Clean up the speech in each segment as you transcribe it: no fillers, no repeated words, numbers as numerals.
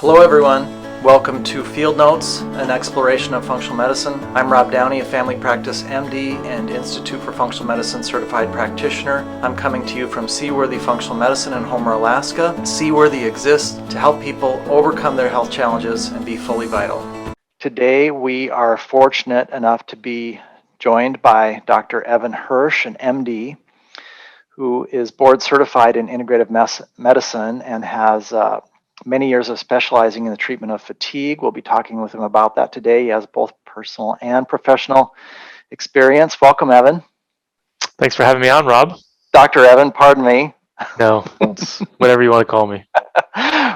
Hello everyone, welcome to Field Notes, an exploration of functional medicine. I'm Rob Downey, a family practice MD and Institute for Functional Medicine certified practitioner. I'm coming to you from Seaworthy Functional Medicine in Homer, Alaska. Seaworthy exists to help people overcome their health challenges and be fully vital. Today we are fortunate enough to be joined by Dr. Evan Hirsch, an MD, who is board certified in integrative medicine and has many years of specializing in the treatment of fatigue. We'll be talking with him about that today. He has both personal and professional experience. Welcome, Evan. Thanks for having me on, Rob. Dr. Evan, pardon me. No, it's whatever you want to call me.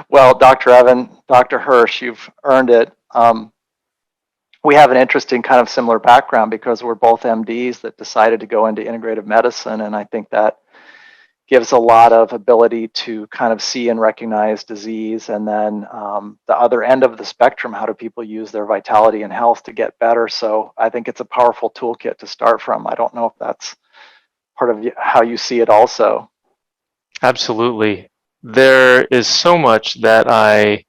Well, Dr. Evan, Dr. Hirsch, you've earned it. We have an interesting kind of similar background because we're both MDs that decided to go into integrative medicine, and I think that gives a lot of ability to kind of see and recognize disease, and then the other end of the spectrum, how do people use their vitality and health to get better? So I think it's a powerful toolkit to start from. I don't know if that's part of how you see it also. Absolutely. There is so much that I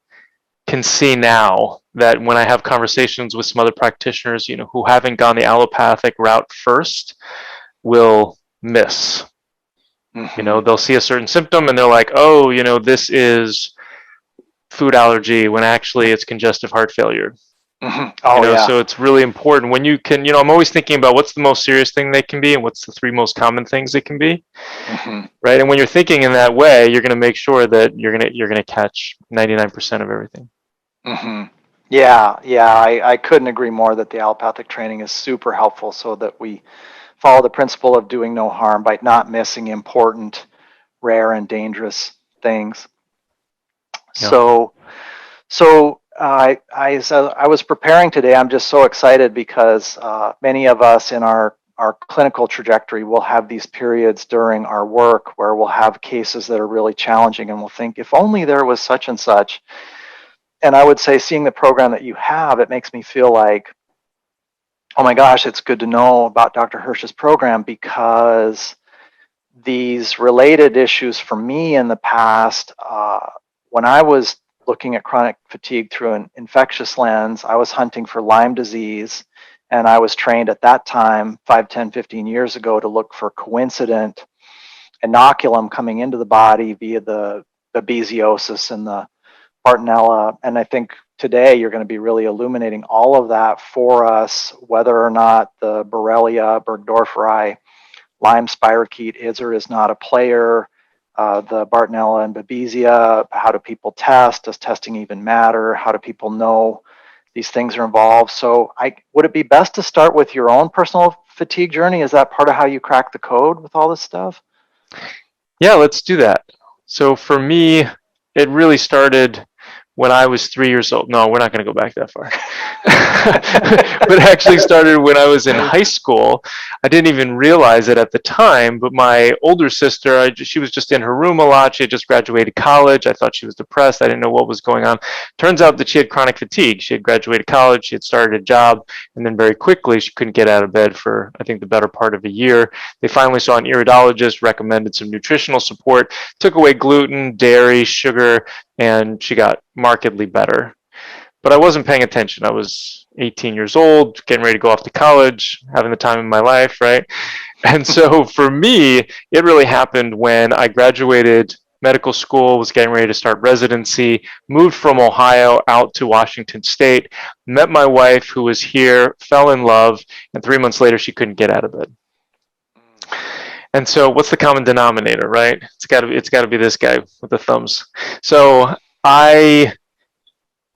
can see now that when I have conversations with some other practitioners, who haven't gone the allopathic route first, will miss. They'll see a certain symptom and they're like, oh, this is food allergy, when actually it's congestive heart failure. Yeah. So it's really important when you can, I'm always thinking about what's the most serious thing they can be and what's the three most common things they can be. Right. And when you're thinking in that way, you're going to make sure that you're going to catch 99% of everything. Yeah. I couldn't agree more that the allopathic training is super helpful so that we follow the principle of doing no harm by not missing important, rare, and dangerous things. Yeah. So I was preparing today. I'm just so excited because many of us in our clinical trajectory will have these periods during our work where we'll have cases that are really challenging, and we'll think, if only there was such and such. And I would say, seeing the program that you have, it makes me feel like, oh my gosh, it's good to know about Dr. Hirsch's program, because these related issues for me in the past, when I was looking at chronic fatigue through an infectious lens, I was hunting for Lyme disease, and I was trained at that time, 5, 10, 15 years ago, to look for coincident inoculum coming into the body via the babesiosis and the Bartonella. And I think today you're going to be really illuminating all of that for us, whether or not the Borrelia burgdorferi Lyme spirochete is or is not a player, the Bartonella and Babesia. How do people test? Does testing even matter? How do people know these things are involved? So would it be best to start with your own personal fatigue journey? Is that part of how you crack the code with all this stuff? Yeah, let's do that. So for me, it really started when I was 3 years old. No, we're not going to go back that far. But actually started when I was in high school. I didn't even realize it at the time, but my older sister, she was just in her room a lot. She had just graduated college. I thought she was depressed. I didn't know what was going on. Turns out that she had chronic fatigue. She had graduated college. She had started a job. And then very quickly, she couldn't get out of bed for, I think, the better part of a year. They finally saw an iridologist, recommended some nutritional support, took away gluten, dairy, sugar, and she got markedly better. But I wasn't paying attention. I was 18 years old, getting ready to go off to college, having the time of my life, right? And so for me, it really happened when I graduated medical school, was getting ready to start residency, moved from Ohio out to Washington State, met my wife who was here, fell in love, and 3 months later, she couldn't get out of bed. And so what's the common denominator, right? It's got to be this guy with the thumbs. So I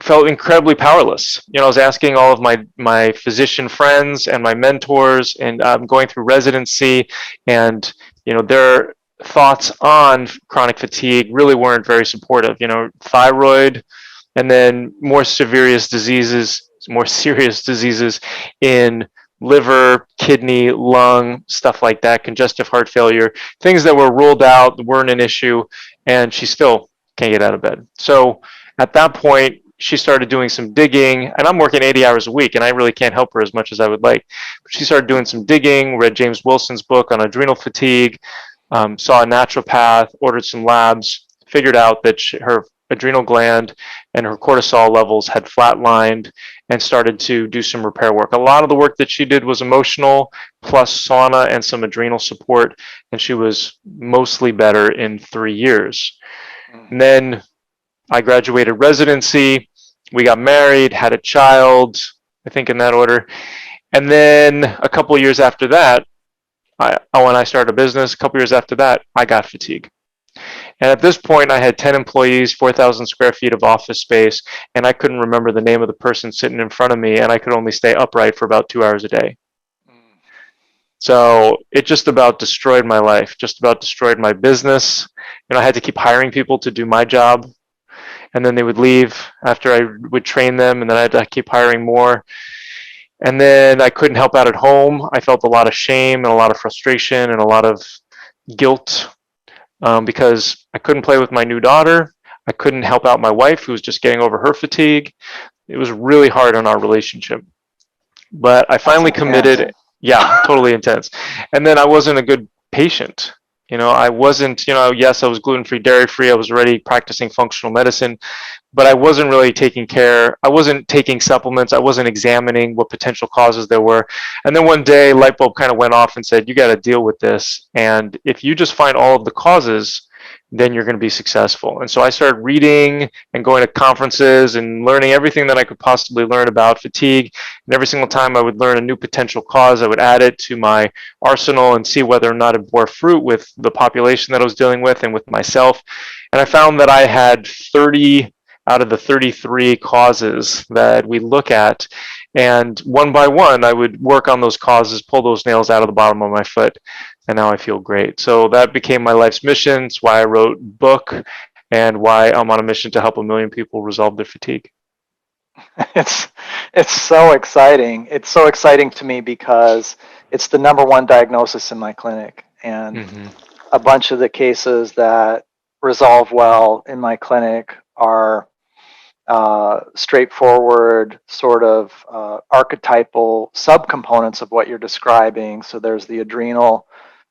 felt incredibly powerless. I was asking all of my physician friends and my mentors, and I'm going through residency, and their thoughts on chronic fatigue really weren't very supportive. Thyroid, and then more serious diseases in liver, kidney, lung, stuff like that, congestive heart failure, things that were ruled out, weren't an issue, and she still can't get out of bed. So at that point, she started doing some digging, and I'm working 80 hours a week, and I really can't help her as much as I would like. But she started doing some digging, read James Wilson's book on adrenal fatigue, saw a naturopath, ordered some labs, figured out that her adrenal gland and her cortisol levels had flatlined and started to do some repair work. A lot of the work that she did was emotional, plus sauna and some adrenal support, and she was mostly better in 3 years. And then I graduated residency, we got married, had a child, I think in that order. And then a couple of years after that, when I started a business, a couple years after that, I got fatigue. And at this point, I had 10 employees, 4,000 square feet of office space, and I couldn't remember the name of the person sitting in front of me, and I could only stay upright for about 2 hours a day. So it just about destroyed my life, just about destroyed my business. I had to keep hiring people to do my job, and then they would leave after I would train them, and then I had to keep hiring more. And then I couldn't help out at home. I felt a lot of shame and a lot of frustration and a lot of guilt because I couldn't play with my new daughter. I couldn't help out my wife, who was just getting over her fatigue. It was really hard on our relationship. But I finally committed. Yeah, totally intense. And then I wasn't a good patient. I wasn't, yes, I was gluten-free, dairy-free. I was already practicing functional medicine, but I wasn't really taking care. I wasn't taking supplements. I wasn't examining what potential causes there were. And then one day, light bulb kind of went off and said, you got to deal with this. And if you just find all of the causes, then you're going to be successful. And so I started reading and going to conferences and learning everything that I could possibly learn about fatigue. And every single time I would learn a new potential cause, I would add it to my arsenal and see whether or not it bore fruit with the population that I was dealing with and with myself. And I found that I had 30 out of the 33 causes that we look at. And one by one, I would work on those causes, pull those nails out of the bottom of my foot, and now I feel great. So that became my life's mission. It's why I wrote a book and why I'm on a mission to help 1 million people resolve their fatigue. It's so exciting. It's so exciting to me because it's the number one diagnosis in my clinic. And a bunch of the cases that resolve well in my clinic are straightforward, sort of archetypal subcomponents of what you're describing. So there's the adrenal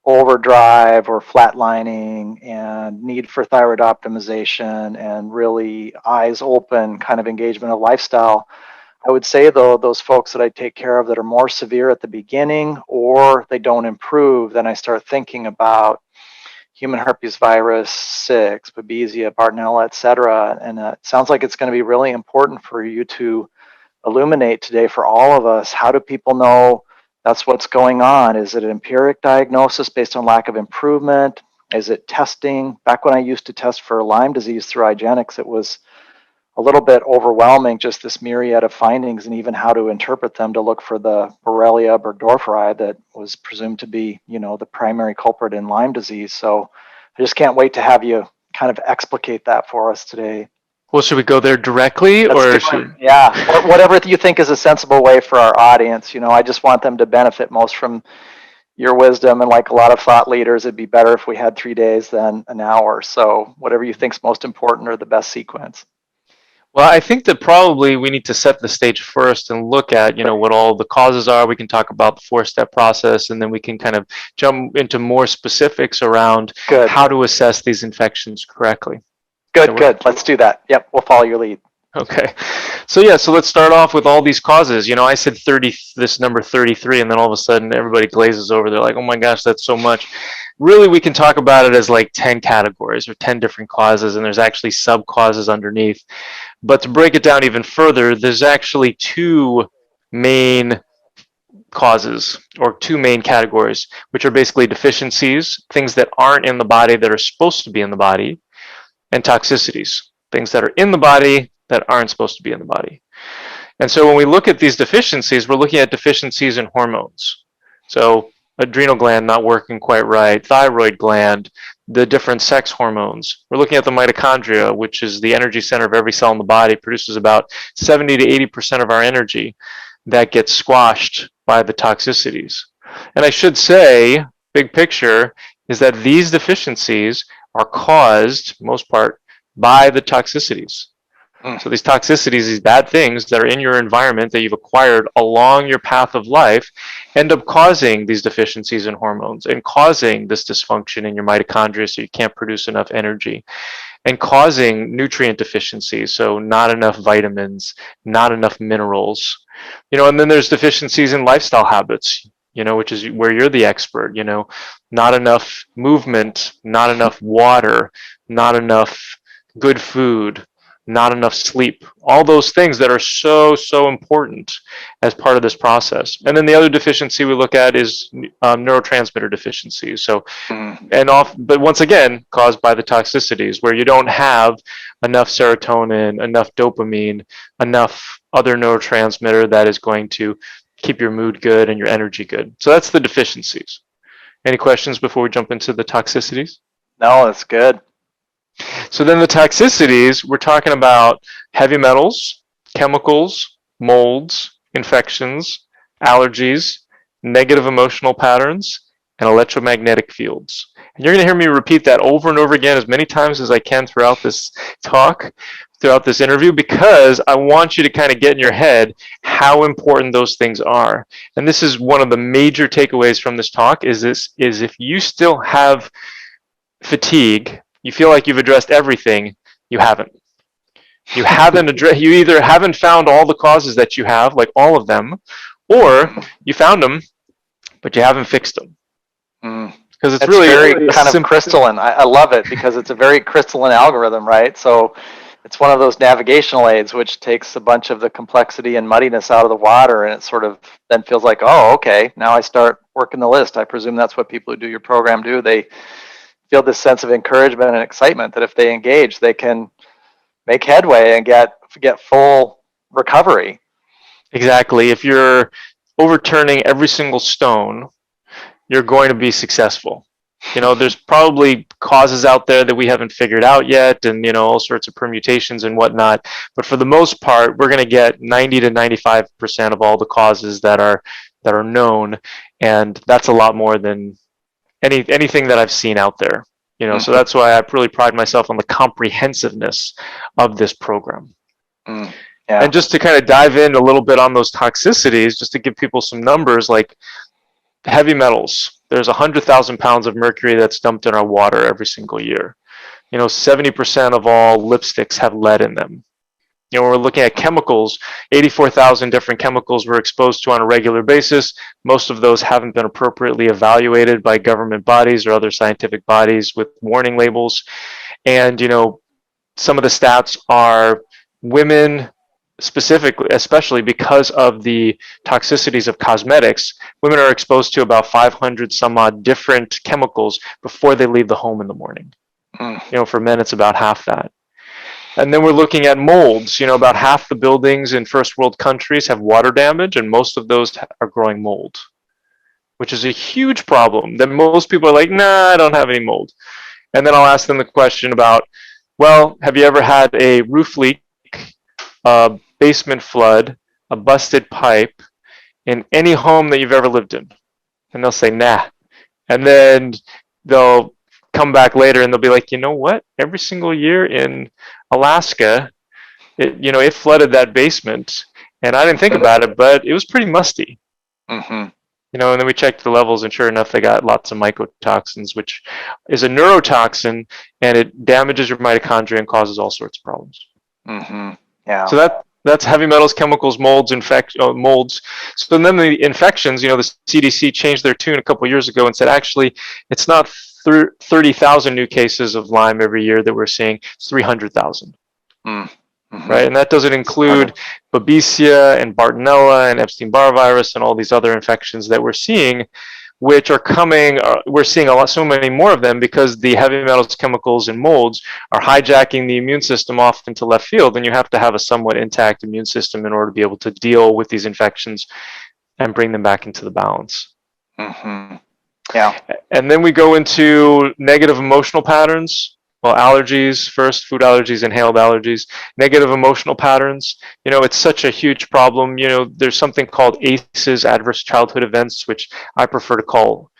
overdrive or flatlining and need for thyroid optimization and really eyes open kind of engagement of lifestyle. I would say, though, those folks that I take care of that are more severe at the beginning or they don't improve, then I start thinking about human herpes virus 6, Babesia, Bartonella, et cetera. And it sounds like it's going to be really important for you to illuminate today for all of us. How do people know that's what's going on? Is it an empiric diagnosis based on lack of improvement? Is it testing? Back when I used to test for Lyme disease through IGeneX, it was a little bit overwhelming, just this myriad of findings and even how to interpret them to look for the Borrelia burgdorferi that was presumed to be, the primary culprit in Lyme disease. So I just can't wait to have you kind of explicate that for us today. Well, should we go there directly Yeah, or whatever you think is a sensible way for our audience. I just want them to benefit most from your wisdom. And like a lot of thought leaders, it'd be better if we had 3 days than an hour. So whatever you think's most important or the best sequence. Well, I think that probably we need to set the stage first and look at, what all the causes are. We can talk about the 4-step process, and then we can kind of jump into more specifics around how to assess these infections correctly. Good. Let's do that. Yep, we'll follow your lead. Okay. So let's start off with all these causes. I said 30, this number 33, and then all of a sudden everybody glazes over. They're like, oh my gosh, that's so much. Really, we can talk about it as like 10 categories or 10 different causes, and there's actually sub-causes underneath. But to break it down even further, there's actually 2 main causes or 2 main categories, which are basically deficiencies, things that aren't in the body that are supposed to be in the body, and toxicities, things that are in the body that aren't supposed to be in the body. And so when we look at these deficiencies, we're looking at deficiencies in hormones. So adrenal gland not working quite right, thyroid gland, the different sex hormones. We're looking at the mitochondria, which is the energy center of every cell in the body, produces about 70 to 80% of our energy that gets squashed by the toxicities. And I should say, big picture, is that these deficiencies are caused, most part, by the toxicities. Mm. So these toxicities, these bad things that are in your environment that you've acquired along your path of life, end up causing these deficiencies in hormones and causing this dysfunction in your mitochondria so you can't produce enough energy, and causing nutrient deficiencies, so not enough vitamins, not enough minerals. And then there's deficiencies in lifestyle habits, which is where you're the expert. Not enough movement, not enough water, not enough good food, not enough sleep, all those things that are so important as part of this process. And then the other deficiency we look at is neurotransmitter deficiencies. So but once again, caused by the toxicities, where you don't have enough serotonin, enough dopamine, enough other neurotransmitter that is going to keep your mood good and your energy good. So that's the deficiencies. Any questions before we jump into the toxicities? No, that's good. So then the toxicities, we're talking about heavy metals, chemicals, molds, infections, allergies, negative emotional patterns, and electromagnetic fields. And you're going to hear me repeat that over and over again as many times as I can throughout this talk, throughout this interview, because I want you to kind of get in your head how important those things are. And this is one of the major takeaways from this talk is if you still have fatigue, you feel like you've addressed everything, you haven't. You either haven't found all the causes that you have, like all of them, or you found them, but you haven't fixed them. Because it's really very kind of crystalline. I love it because it's a very crystalline algorithm, right? So it's one of those navigational aids which takes a bunch of the complexity and muddiness out of the water, and it sort of then feels like, oh, okay, now I start working the list. I presume that's what people who do your program do. They feel this sense of encouragement and excitement that if they engage, they can make headway and get full recovery. Exactly. If you're overturning every single stone, you're going to be successful. There's probably causes out there that we haven't figured out yet, and all sorts of permutations and whatnot. But for the most part, we're going to get 90 to 95% of all the causes that are known, and that's a lot more than anything that I've seen out there. So that's why I really pride myself on the comprehensiveness of this program. Yeah. And just to kind of dive in a little bit on those toxicities, just to give people some numbers, like heavy metals, there's 100,000 pounds of mercury that's dumped in our water every single year. 70% of all lipsticks have lead in them. We're looking at chemicals, 84,000 different chemicals we're exposed to on a regular basis. Most of those haven't been appropriately evaluated by government bodies or other scientific bodies with warning labels. And, some of the stats are women specifically, especially because of the toxicities of cosmetics, women are exposed to about 500 some odd different chemicals before they leave the home in the morning. For men, it's about half that. And then we're looking at molds. About half the buildings in first world countries have water damage, and most of those are growing mold, which is a huge problem that most people are like, nah, I don't have any mold. And then I'll ask them the question about, well, have you ever had a roof leak, a basement flood, a busted pipe in any home that you've ever lived in? And they'll say, nah. And then they'll come back later and they'll be like, you know what? Every single year in Alaska, it flooded that basement, and I didn't think about it, but it was pretty musty. And then we checked the levels, and sure enough, they got lots of mycotoxins, which is a neurotoxin, and it damages your mitochondria and causes all sorts of problems. Yeah. So that's heavy metals, chemicals, molds, molds. So then the infections, the CDC changed their tune a couple years ago and said, actually, it's not 30,000 new cases of Lyme every year that we're seeing. It's 300,000. Right, and that doesn't include Babesia and Bartonella and Epstein-Barr virus and all these other infections that we're seeing, which are coming. We're seeing so many more of them because the heavy metals, chemicals, and molds are hijacking the immune system off into left field, and you have to have a somewhat intact immune system in order to be able to deal with these infections and bring them back into the balance. Yeah. And then we go into negative emotional patterns. Well, allergies first, food allergies, inhaled allergies, negative emotional patterns. It's such a huge problem. There's something called ACEs, adverse childhood events, which I prefer to call,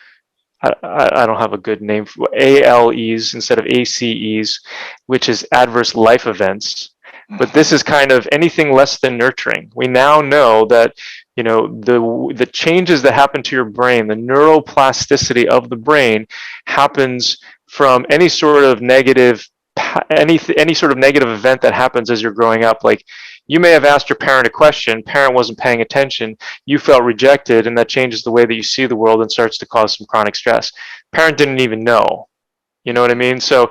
I don't have a good name for ALEs instead of ACEs, which is adverse life events. But this is kind of anything less than nurturing. We now know that, the changes that happen to your brain, the neuroplasticity of the brain, happens from any sort of negative event that happens as you're growing up. Like, you may have asked your parent a question, parent wasn't paying attention, you felt rejected, and that changes the way that you see the world and starts to cause some chronic stress. Parent didn't even know. You know what I mean? So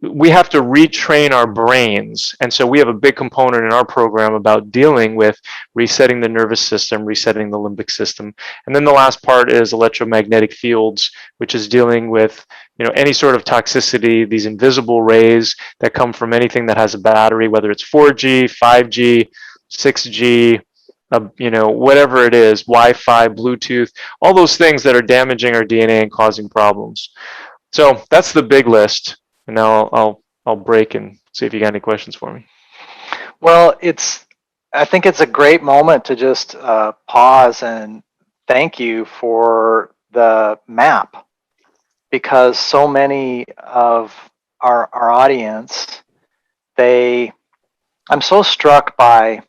we have to retrain our brains. And so we have a big component in our program about dealing with resetting the nervous system, resetting the limbic system. And then the last part is electromagnetic fields, which is dealing with, any sort of toxicity, these invisible rays that come from anything that has a battery, whether it's 4G, 5G, 6G, whatever it is, Wi-Fi, Bluetooth, all those things that are damaging our DNA and causing problems. So that's the big list. And now I'll break and see if you got any questions for me. Well, I think it's a great moment to just pause and thank you for the map, because so many of our audience, I'm so struck by,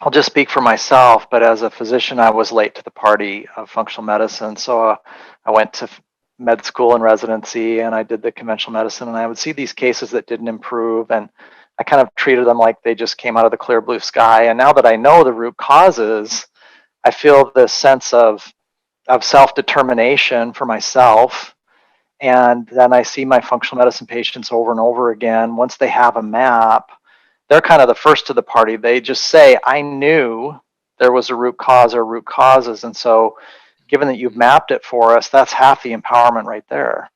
I'll just speak for myself, but as a physician, I was late to the party of functional medicine. So I went to med school and residency, and I did the conventional medicine, and I would see these cases that didn't improve, and I kind of treated them like they just came out of the clear blue sky. And now that I know the root causes, I feel this sense of self-determination for myself. And then I see my functional medicine patients over and over again. Once they have a map, they're kind of the first to the party. They just say, I knew there was a root cause or root causes. And so given that you've mapped it for us, that's half the empowerment right there.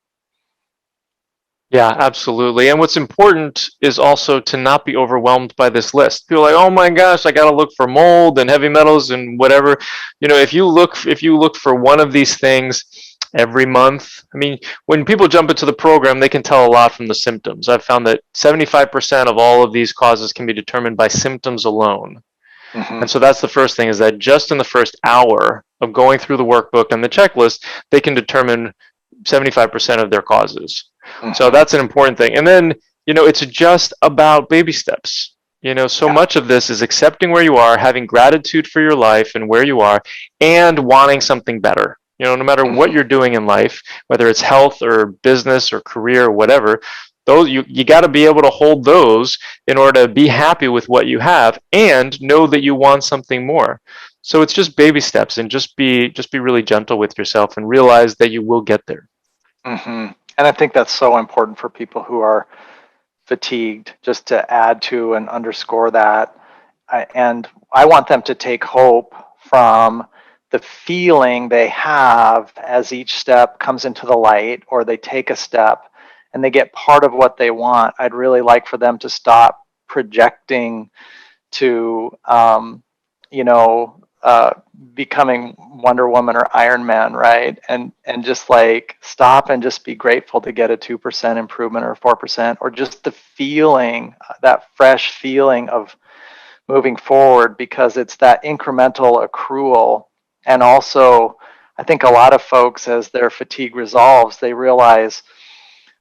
Yeah, absolutely. And what's important is also to not be overwhelmed by this list. People are like, oh my gosh, I got to look for mold and heavy metals and whatever. If you look for one of these things every month, I mean, when people jump into the program, they can tell a lot from the symptoms. I've found that 75% of all of these causes can be determined by symptoms alone. Mm-hmm. And so that's the first thing, is that just in the first hour of going through the workbook and the checklist, they can determine 75% of their causes. Mm-hmm. So that's an important thing. And then, it's just about baby steps. So much of this is accepting where you are, having gratitude for your life and where you are, and wanting something better. No matter what you're doing in life, whether it's health or business or career or whatever, those you got to be able to hold those in order to be happy with what you have and know that you want something more. So it's just baby steps, and just be really gentle with yourself and realize that you will get there. Mm-hmm. And I think that's so important for people who are fatigued, just to add to and underscore that. And I want them to take hope from the feeling they have as each step comes into the light, or they take a step and they get part of what they want. I'd really like for them to stop projecting to, becoming Wonder Woman or Iron Man, right? And just like stop and just be grateful to get a 2% improvement or 4%, or just the feeling, that fresh feeling of moving forward, because it's that incremental accrual. And also, I think a lot of folks, as their fatigue resolves, they realize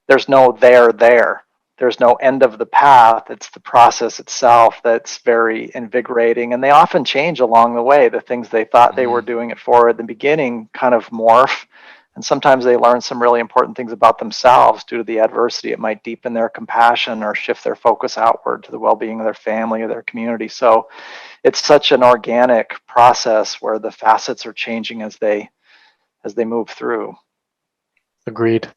there's no there. There's no end of the path. It's the process itself that's very invigorating. And they often change along the way. The things they thought they were doing it for at the beginning kind of morph. And sometimes they learn some really important things about themselves due to the adversity. It might deepen their compassion or shift their focus outward to the well-being of their family or their community. So it's such an organic process where the facets are changing as they move through. Agreed.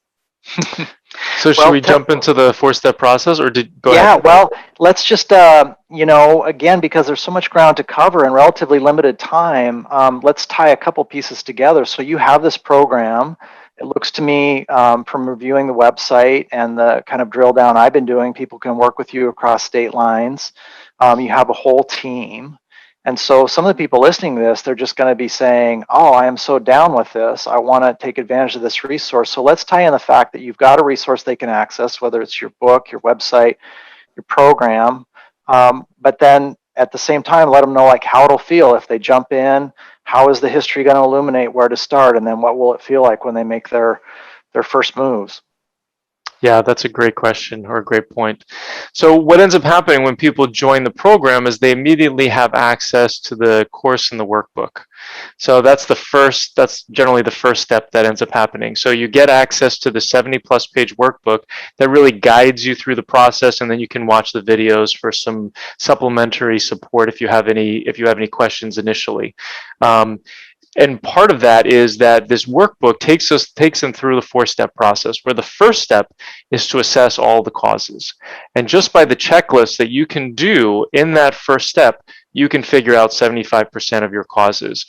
So should we jump into the 4-step process, or go ahead? Yeah, well, let's just, again, because there's so much ground to cover in relatively limited time, let's tie a couple pieces together. So you have this program. It looks to me, from reviewing the website and the kind of drill down I've been doing, people can work with you across state lines. You have a whole team. And so some of the people listening to this, they're just going to be saying, oh, I am so down with this. I want to take advantage of this resource. So let's tie in the fact that you've got a resource they can access, whether it's your book, your website, your program. But then at the same time, let them know like how it'll feel if they jump in. How is the history going to illuminate where to start? And then what will it feel like when they make their first moves? Yeah, that's a great question or a great point. So what ends up happening when people join the program is they immediately have access to the course and the workbook. So that's generally the first step that ends up happening. So you get access to the 70 plus page workbook that really guides you through the process, and then you can watch the videos for some supplementary support if you have any questions initially. Um, and part of that is that this workbook takes them through the four-step process, where the first step is to assess all the causes. And just by the checklist that you can do in that first step, you can figure out 75% of your causes,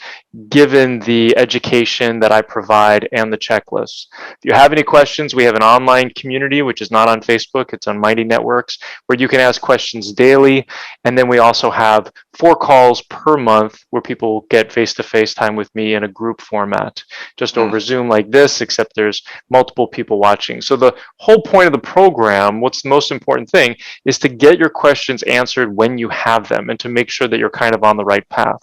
given the education that I provide and the checklist. If you have any questions, we have an online community, which is not on Facebook, it's on Mighty Networks, where you can ask questions daily. And then we also have 4 calls per month where people get face-to-face time with me in a group format, just over Zoom like this, except there's multiple people watching. So the whole point of the program, what's the most important thing, is to get your questions answered when you have them and to make sure that you're kind of on the right path.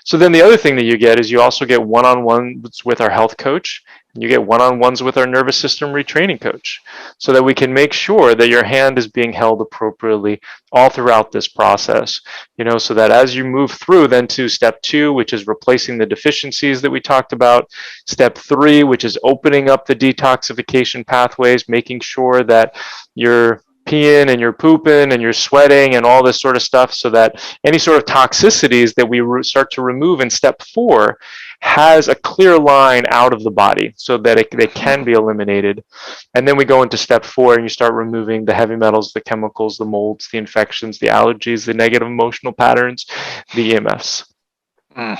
So then the other thing that you get is you also get one-on-ones with our health coach, and you get one-on-ones with our nervous system retraining coach, so that we can make sure that your hand is being held appropriately all throughout this process. So that as you move through then to step 2, which is replacing the deficiencies that we talked about, step 3, which is opening up the detoxification pathways, making sure that you're peeing and you're pooping and you're sweating and all this sort of stuff, so that any sort of toxicities that we start to remove in step 4 has a clear line out of the body so that they can be eliminated. And then we go into step 4 and you start removing the heavy metals, the chemicals, the molds, the infections, the allergies, the negative emotional patterns, the EMFs. Kind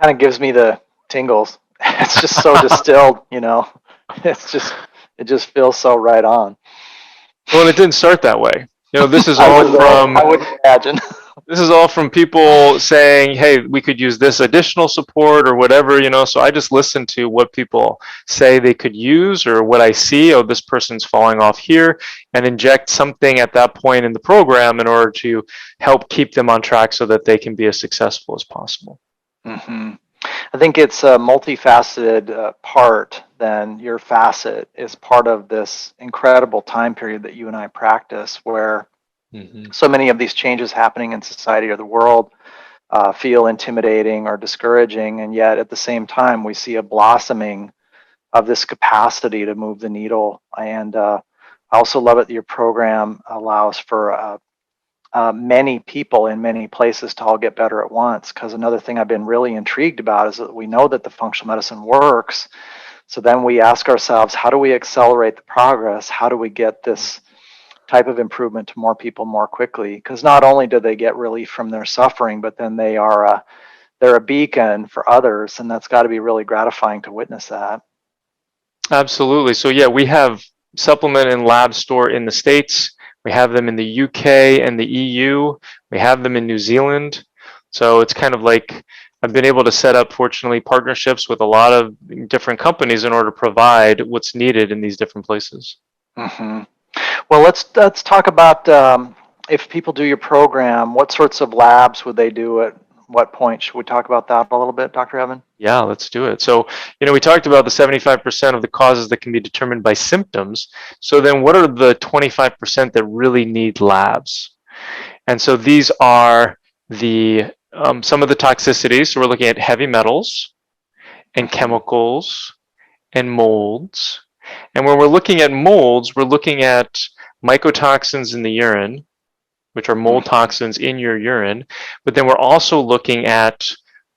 of gives me the tingles. It's just so distilled, it just feels so right on. Well, it didn't start that way. This is all I wouldn't imagine. This is all from people saying, hey, we could use this additional support or whatever, so I just listen to what people say they could use or what I see, oh, this person's falling off here, and inject something at that point in the program in order to help keep them on track so that they can be as successful as possible. Mm-hmm. I think it's a multifaceted part. Then your facet is part of this incredible time period that you and I practice, where so many of these changes happening in society or the world feel intimidating or discouraging, and yet at the same time we see a blossoming of this capacity to move the needle. And I also love it that your program allows for many people in many places to all get better at once. Because another thing I've been really intrigued about is that we know that the functional medicine works. So then we ask ourselves, how do we accelerate the progress? How do we get this type of improvement to more people more quickly? Because not only do they get relief from their suffering, but then they're a beacon for others, and that's got to be really gratifying to witness that. Absolutely. So yeah, we have supplement and lab store in the States. We have them in the UK and the EU. We have them in New Zealand. So it's kind of like I've been able to set up, fortunately, partnerships with a lot of different companies in order to provide what's needed in these different places. Mm-hmm. Well, let's talk about if people do your program, what sorts of labs would they do at what point? Should we talk about that a little bit, Dr. Evan? Yeah, let's do it. So, we talked about the 75% of the causes that can be determined by symptoms. So then what are the 25% that really need labs? And so these are the some of the toxicities. So we're looking at heavy metals and chemicals and molds. And when we're looking at molds, we're looking at mycotoxins in the urine, which are mold toxins in your urine. But then we're also looking at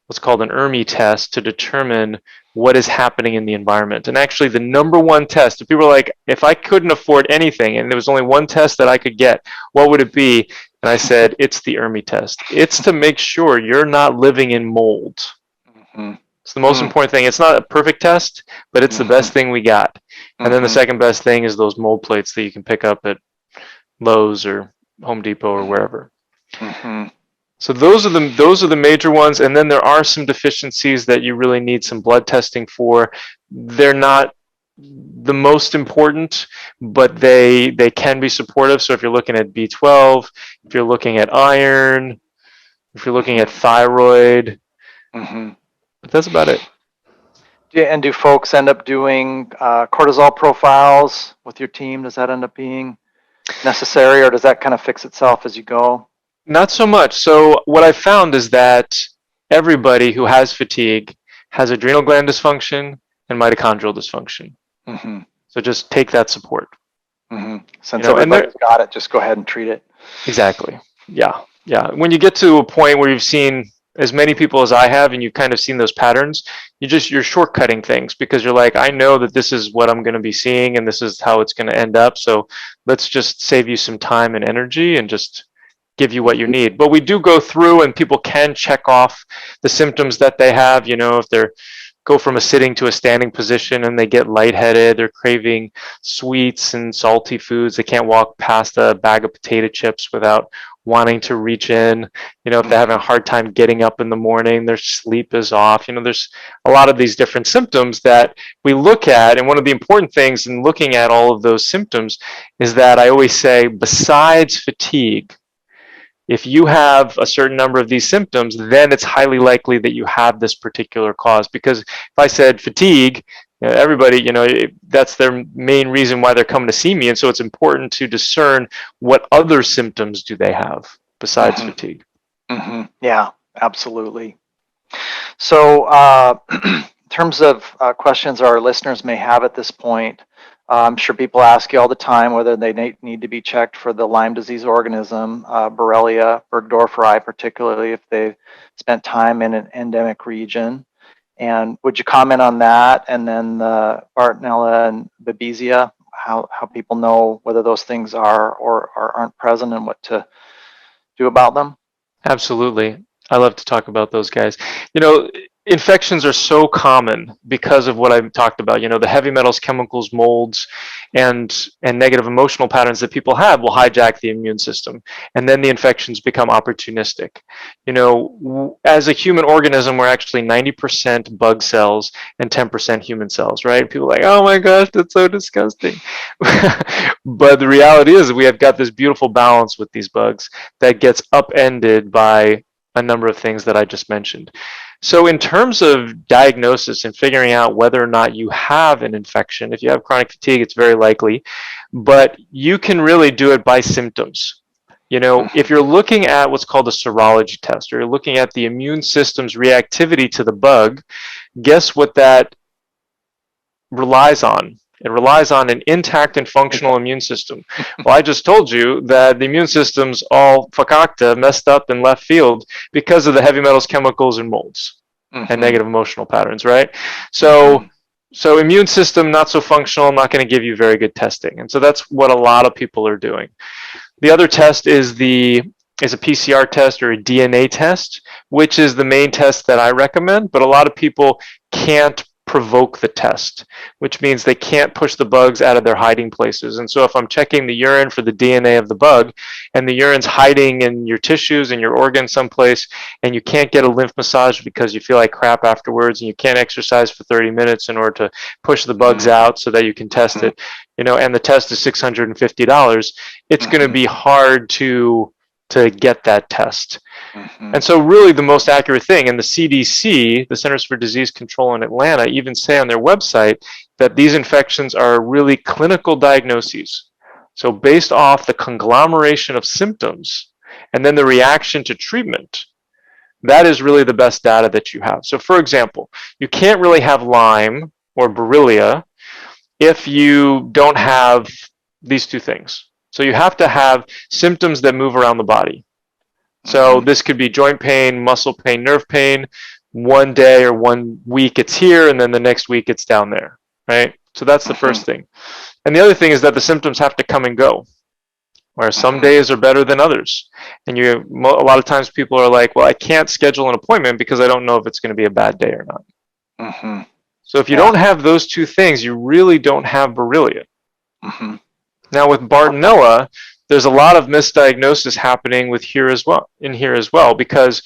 what's called an ERMI test to determine what is happening in the environment. And actually the number one test, if people are like, if I couldn't afford anything and there was only one test that I could get, what would it be? And I said, it's the ERMI test. It's to make sure you're not living in mold. It's the most important thing. It's not a perfect test, but it's the best thing we got. And then the second best thing is those mold plates that you can pick up at Lowe's or Home Depot or wherever. So those are the major ones, and then there are some deficiencies that you really need some blood testing for. They're not the most important, but they can be supportive. So if you're looking at B12, if you're looking at iron, if you're looking at thyroid, but that's about it. And do folks end up doing cortisol profiles with your team? Does that end up being necessary, or does that kind of fix itself as you go? Not so much. So what I found is that everybody who has fatigue has adrenal gland dysfunction and mitochondrial dysfunction. Mm-hmm. So just take that support. Mm-hmm. Since You know, everybody's got it, just go ahead and treat it. Exactly. Yeah. Yeah. When you get to a point where you've seen as many people as I have and you've kind of seen those patterns, you're shortcutting things because you're like, I know that this is what I'm going to be seeing and this is how it's going to end up. So let's just save you some time and energy and just give you what you need. But we do go through and people can check off the symptoms that they have, if they're go from a sitting to a standing position and they get lightheaded, they're craving sweets and salty foods, they can't walk past a bag of potato chips without wanting to reach in, if they're having a hard time getting up in the morning, their sleep is off, there's a lot of these different symptoms that we look at. And one of the important things in looking at all of those symptoms is that I always say, besides fatigue, if you have a certain number of these symptoms, then it's highly likely that you have this particular cause. Because if I said fatigue, everybody, that's their main reason why they're coming to see me. And so it's important to discern what other symptoms do they have besides fatigue. Mm-hmm. Yeah, absolutely. So in terms of questions our listeners may have at this point, I'm sure people ask you all the time whether they need to be checked for the Lyme disease organism, Borrelia burgdorferi, particularly if they've spent time in an endemic region. And would you comment on that? And then the Bartonella and Babesia, how people know whether those things are or aren't present and what to do about them? Absolutely. I love to talk about those guys. Infections are so common because of what I've talked about. The heavy metals, chemicals, molds, and negative emotional patterns that people have will hijack the immune system, and then the infections become opportunistic. As a human organism, we're actually 90% bug cells and 10% human cells, right? People are like, oh my gosh, that's so disgusting. But the reality is we have got this beautiful balance with these bugs that gets upended by a number of things that I just mentioned. So in terms of diagnosis and figuring out whether or not you have an infection, if you have chronic fatigue, it's very likely, but you can really do it by symptoms. If you're looking at what's called a serology test, or you're looking at the immune system's reactivity to the bug, guess what that relies on? It relies on an intact and functional immune system. Well, I just told you that the immune system's all fakakta, messed up in left field because of the heavy metals, chemicals, and molds and negative emotional patterns, right? So immune system not so functional, not going to give you very good testing. And so that's what a lot of people are doing. The other test is a PCR test or a DNA test, which is the main test that I recommend, but a lot of people can't provoke the test, which means they can't push the bugs out of their hiding places. And so if I'm checking the urine for the DNA of the bug and the urine's hiding in your tissues and your organs someplace, and you can't get a lymph massage because you feel like crap afterwards, and you can't exercise for 30 minutes in order to push the bugs out so that you can test it, and the test is $650, it's going to be hard to get that test. And so really the most accurate thing, and the CDC, the Centers for Disease Control in Atlanta, even say on their website that these infections are really clinical diagnoses. So based off the conglomeration of symptoms and then the reaction to treatment, that is really the best data that you have. So for example, you can't really have Lyme or Borrelia if you don't have these two things. So you have to have symptoms that move around the body. So this could be joint pain, muscle pain, nerve pain. One day or 1 week it's here, and then the next week it's down there, right? So that's the first thing. And the other thing is that the symptoms have to come and go, where some days are better than others. And a lot of times people are like, well, I can't schedule an appointment because I don't know if it's going to be a bad day or not. So if you don't have those two things, you really don't have Borrelia. Now with Bartonella, there's a lot of misdiagnosis happening here as well, because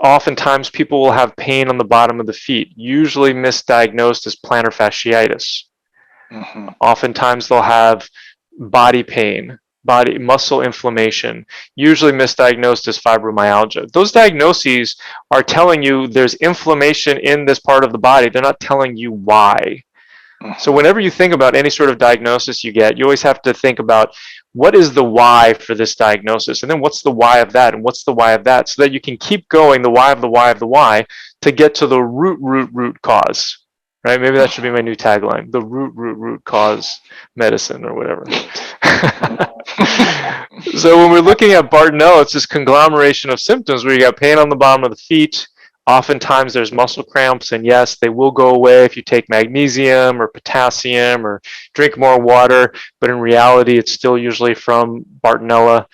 oftentimes people will have pain on the bottom of the feet, usually misdiagnosed as plantar fasciitis. Oftentimes they'll have body pain, body muscle inflammation, usually misdiagnosed as fibromyalgia. Those diagnoses are telling you there's inflammation in this part of the body. They're not telling you why. So whenever you think about any sort of diagnosis you get, you always have to think about what is the why for this diagnosis, and then what's the why of that, and what's the why of that, so that you can keep going the why of the why of the why to get to the root cause. Right? Maybe that should be my new tagline: the root cause medicine or whatever. So when we're looking at Bartonella, it's this conglomeration of symptoms where you got pain on the bottom of the feet. Oftentimes there's muscle cramps, and yes, they will go away if you take magnesium or potassium or drink more water, but in reality, it's still usually from Bartonella.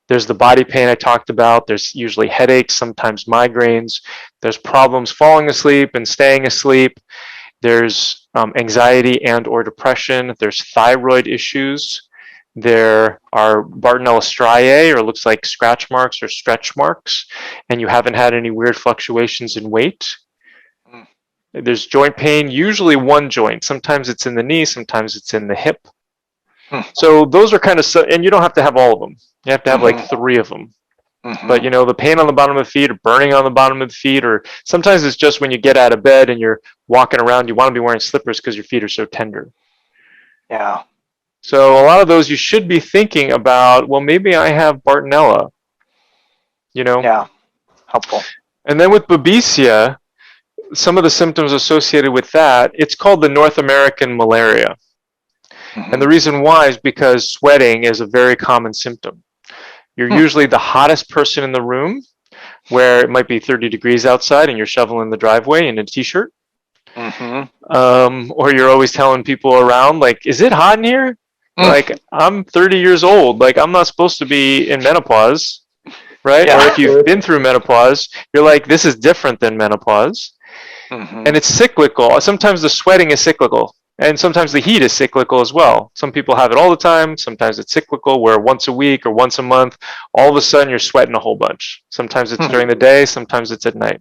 There's the body pain I talked about. There's usually headaches, sometimes migraines. There's problems falling asleep and staying asleep. There's anxiety and or depression. There's thyroid issues. There are Bartonella striae, or looks like scratch marks or stretch marks, and you haven't had any weird fluctuations in weight. There's joint pain, usually one joint. Sometimes it's in the knee, sometimes it's in the hip. So those are kind of, and you don't have to have all of them. You have to have like 3 of them. But you know, the pain on the bottom of the feet, or burning on the bottom of the feet, or sometimes it's just when you get out of bed and you're walking around, you want to be wearing slippers because your feet are so tender. Yeah. So a lot of those you should be thinking about, well, maybe I have Bartonella, you know? Yeah, helpful. And then with Babesia, some of the symptoms associated with that, it's called the North American malaria. And the reason why is because sweating is a very common symptom. You're usually the hottest person in the room, where it might be 30 degrees outside and you're shoveling the driveway in a t-shirt. Or you're always telling people around, like, is it hot in here? Like, I'm 30 years old. Like, I'm not supposed to be in menopause, right? Yeah. Or if you've been through menopause, you're like, this is different than menopause. And it's cyclical. Sometimes the sweating is cyclical, and sometimes the heat is cyclical as well. Some people have it all the time. Sometimes it's cyclical, where once a week or once a month, all of a sudden you're sweating a whole bunch. Sometimes it's during the day, sometimes it's at night.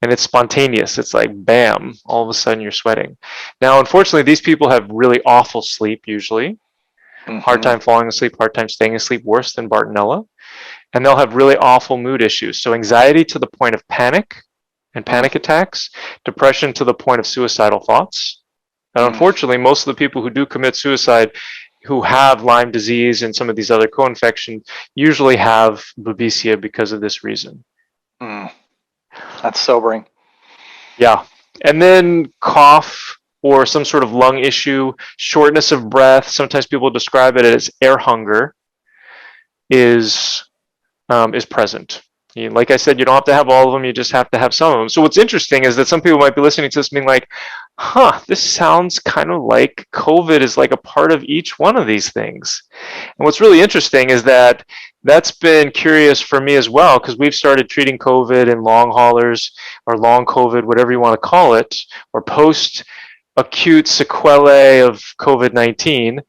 And it's spontaneous. It's like, bam, all of a sudden you're sweating. Now, unfortunately, these people have really awful sleep usually. Hard time falling asleep, hard time staying asleep, worse than Bartonella. And they'll have really awful mood issues. So anxiety to the point of panic and panic attacks, depression to the point of suicidal thoughts. And unfortunately, most of the people who do commit suicide who have Lyme disease and some of these other co-infections usually have Babesia because of this reason. That's sobering. Yeah. And then cough or some sort of lung issue, shortness of breath. Sometimes people describe it as air hunger is present. Like I said, you don't have to have all of them. You just have to have some of them. So what's interesting is that some people might be listening to this being like, this sounds kind of like COVID is like a part of each one of these things. And what's really interesting is that that's been curious for me as well, because we've started treating COVID in long haulers or long COVID, whatever you want to call it, or post-acute sequelae of COVID-19,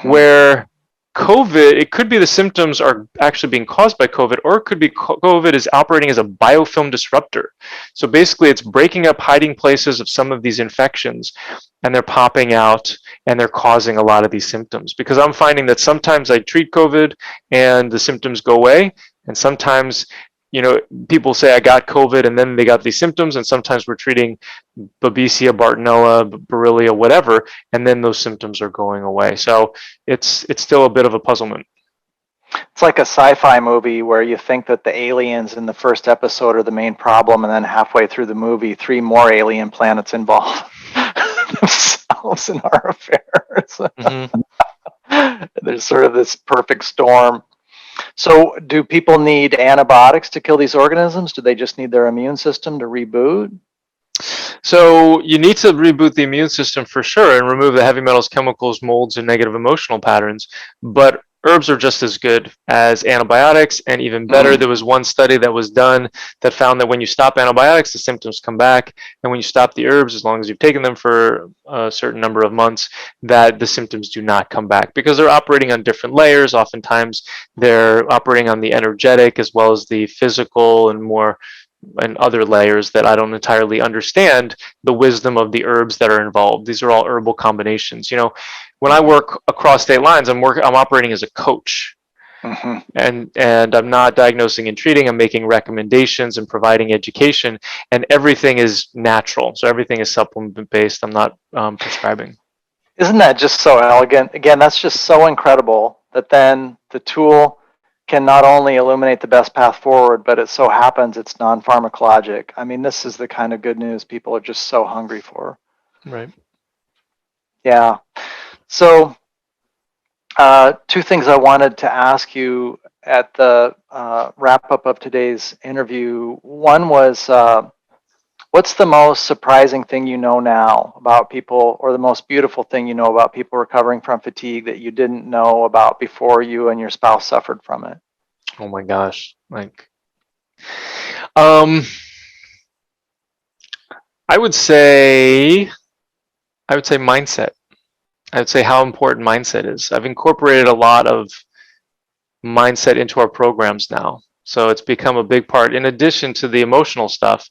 where COVID, it could be the symptoms are actually being caused by COVID, or it could be COVID is operating as a biofilm disruptor. So basically it's breaking up hiding places of some of these infections, and they're popping out and they're causing a lot of these symptoms. Because I'm finding that sometimes I treat COVID and the symptoms go away, and sometimes people say I got COVID and then they got these symptoms, and sometimes we're treating Babesia, Bartonella, Borrelia, whatever, and then those symptoms are going away. So it's still a bit of a puzzlement. It's like a sci-fi movie where you think that the aliens in the first episode are the main problem, and then halfway through the movie, 3 more alien planets involve themselves in our affairs. There's sort of this perfect storm. So do people need antibiotics to kill these organisms? Do they just need their immune system to reboot? So you need to reboot the immune system for sure and remove the heavy metals, chemicals, molds, and negative emotional patterns. But herbs are just as good as antibiotics, and even better. There was one study that was done that found that when you stop antibiotics, the symptoms come back. And when you stop the herbs, as long as you've taken them for a certain number of months, that the symptoms do not come back, because they're operating on different layers. Oftentimes they're operating on the energetic as well as the physical and more and other layers that I don't entirely understand the wisdom of the herbs that are involved. These are all herbal combinations. When I work across state lines, I'm operating as a coach. Mm-hmm. And I'm not diagnosing and treating. I'm making recommendations and providing education, and everything is natural. So everything is supplement based. I'm not prescribing. Isn't that just so elegant? Again, that's just so incredible that then the tool can not only illuminate the best path forward, but it so happens it's non-pharmacologic. I mean, this is the kind of good news people are just so hungry for. Right. Yeah. So, two things I wanted to ask you at the wrap up of today's interview. One was, what's the most surprising thing you know now about people, or the most beautiful thing you know about people recovering from fatigue that you didn't know about before you and your spouse suffered from it? Oh my gosh. Um, I would say mindset. I would say how important mindset is. I've incorporated a lot of mindset into our programs now. So it's become a big part. In addition to the emotional stuff,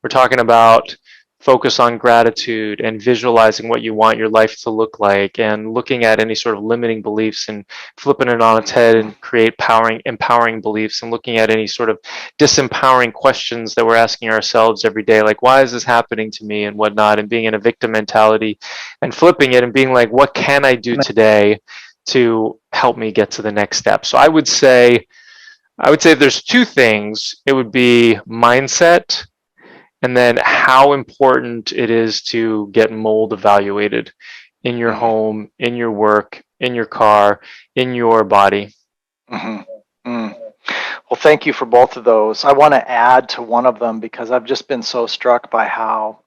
we're talking about focus on gratitude and visualizing what you want your life to look like, and looking at any sort of limiting beliefs and flipping it on its head and create empowering beliefs, and looking at any sort of disempowering questions that we're asking ourselves every day, like, why is this happening to me and whatnot, and being in a victim mentality and flipping it and being like, what can I do today to help me get to the next step? So I would say if there's two things, it would be mindset, and then how important it is to get mold evaluated in your home, in your work, in your car, in your body. Mm-hmm. Mm. Well, thank you for both of those. I want to add to one of them because I've just been so struck by how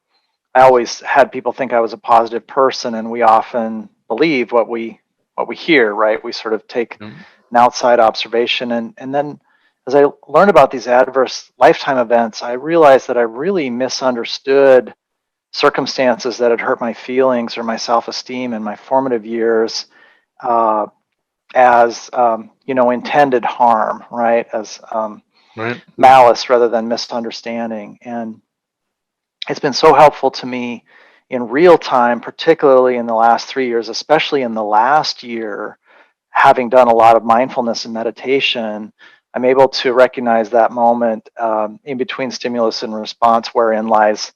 I always had people think I was a positive person, and we often believe what we hear, right? We sort of take an outside observation, and then as I learned about these adverse lifetime events, I realized that I really misunderstood circumstances that had hurt my feelings or my self-esteem in my formative years, as intended harm, right? As Right. malice rather than misunderstanding. And it's been so helpful to me in real time, particularly in the last 3 years, especially in the last year, having done a lot of mindfulness and meditation. I'm able to recognize that moment in between stimulus and response, wherein lies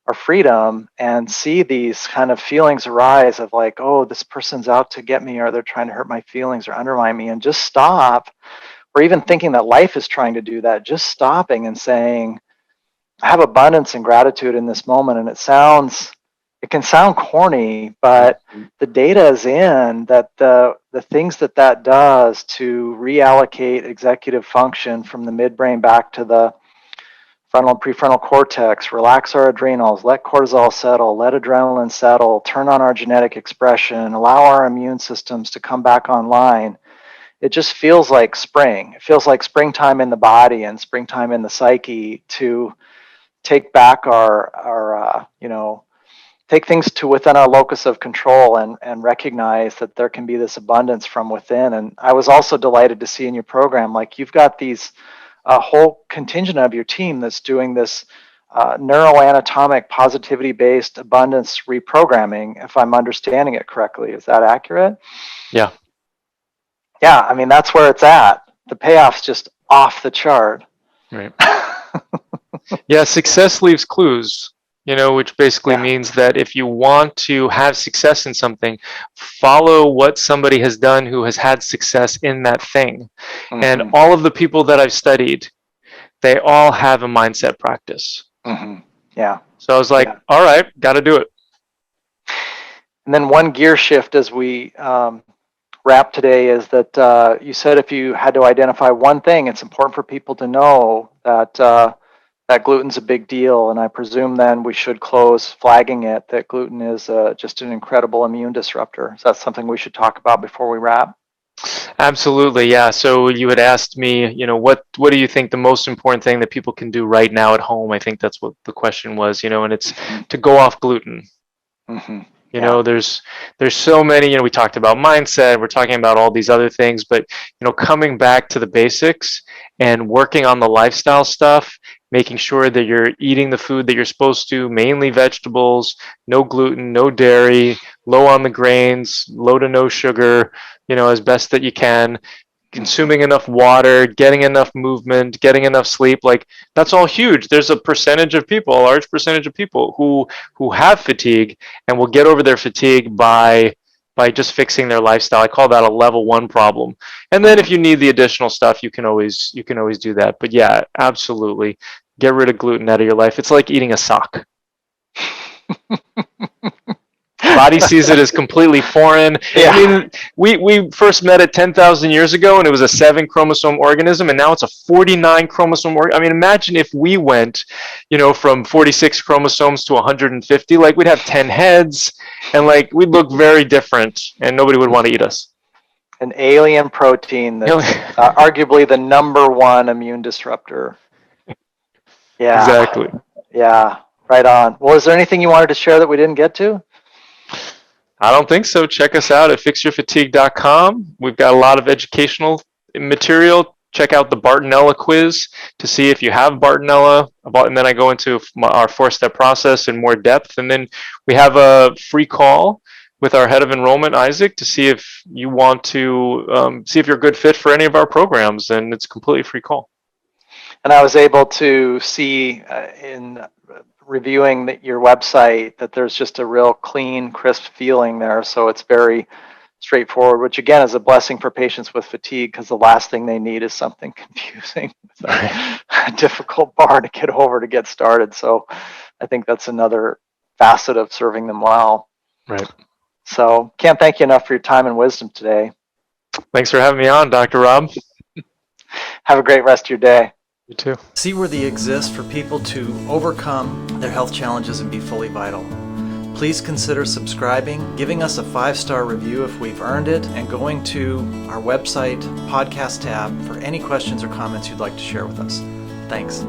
our freedom, and see these kind of feelings arise of like, oh, this person's out to get me, or they're trying to hurt my feelings or undermine me, and just stop. Or even thinking that life is trying to do that, just stopping and saying, I have abundance and gratitude in this moment. And it can sound corny, but the data is in that the things that does to reallocate executive function from the midbrain back to the frontal and prefrontal cortex, relax our adrenals, let cortisol settle, let adrenaline settle, turn on our genetic expression, allow our immune systems to come back online. It just feels like spring. It feels like springtime in the body and springtime in the psyche to take back our take things to within our locus of control, and recognize that there can be this abundance from within. And I was also delighted to see in your program, like, you've got these a whole contingent of your team that's doing this neuroanatomic positivity-based abundance reprogramming, if I'm understanding it correctly. Is that accurate? Yeah. Yeah, I mean, that's where it's at. The payoff's just off the chart. Right. Yeah, success leaves clues, which basically means that if you want to have success in something, follow what somebody has done who has had success in that thing. Mm-hmm. And all of the people that I've studied, they all have a mindset practice. Mm-hmm. Yeah. So I was like, all right, got to do it. And then one gear shift as we wrap today is that you said if you had to identify one thing, it's important for people to know that gluten's a big deal. And I presume then we should close flagging it that gluten is just an incredible immune disruptor. Is that something we should talk about before we wrap? Absolutely, yeah. So you had asked me, what do you think the most important thing that people can do right now at home? I think that's what the question was, and it's to go off gluten. Mm-hmm. There's so many, we talked about mindset, we're talking about all these other things, but, coming back to the basics and working on the lifestyle stuff making sure that you're eating the food that you're supposed to, mainly vegetables, no gluten, no dairy, low on the grains, low to no sugar, as best that you can, consuming enough water, getting enough movement, getting enough sleep. Like, that's all huge. There's a percentage of people, a large percentage of people who have fatigue and will get over their fatigue by just fixing their lifestyle. I call that a level 1 problem. And then if you need the additional stuff, you can always do that. But yeah, absolutely. Get rid of gluten out of your life. It's like eating a sock. Body sees it as completely foreign. Yeah. I mean, we first met it 10,000 years ago, and it was a 7 chromosome organism, and now it's a 49 chromosome I mean, imagine if we went, from 46 chromosomes to 150. Like, we'd have 10 heads, and like, we'd look very different, and nobody would want to eat us. An alien protein that's arguably the number 1 immune disruptor. Yeah. Exactly. Yeah. Right on. Well, is there anything you wanted to share that we didn't get to? I don't think so. Check us out at fixyourfatigue.com. We've got a lot of educational material. Check out the Bartonella quiz to see if you have Bartonella. And then I go into our 4-step process in more depth. And then we have a free call with our head of enrollment, Isaac, to see if you want to see if you're a good fit for any of our programs. And it's a completely free call. And I was able to see in reviewing your website that there's just a real clean, crisp feeling there. So it's very straightforward, which again is a blessing for patients with fatigue, because the last thing they need is something confusing, a difficult bar to get over to get started. So I think that's another facet of serving them well. Right. So can't thank you enough for your time and wisdom today. Thanks for having me on, Dr. Rob. Have a great rest of your day. You too. Seaworthy exists for people to overcome their health challenges and be fully vital. Please consider subscribing, giving us a 5-star review if we've earned it, and going to our website podcast tab for any questions or comments you'd like to share with us. Thanks.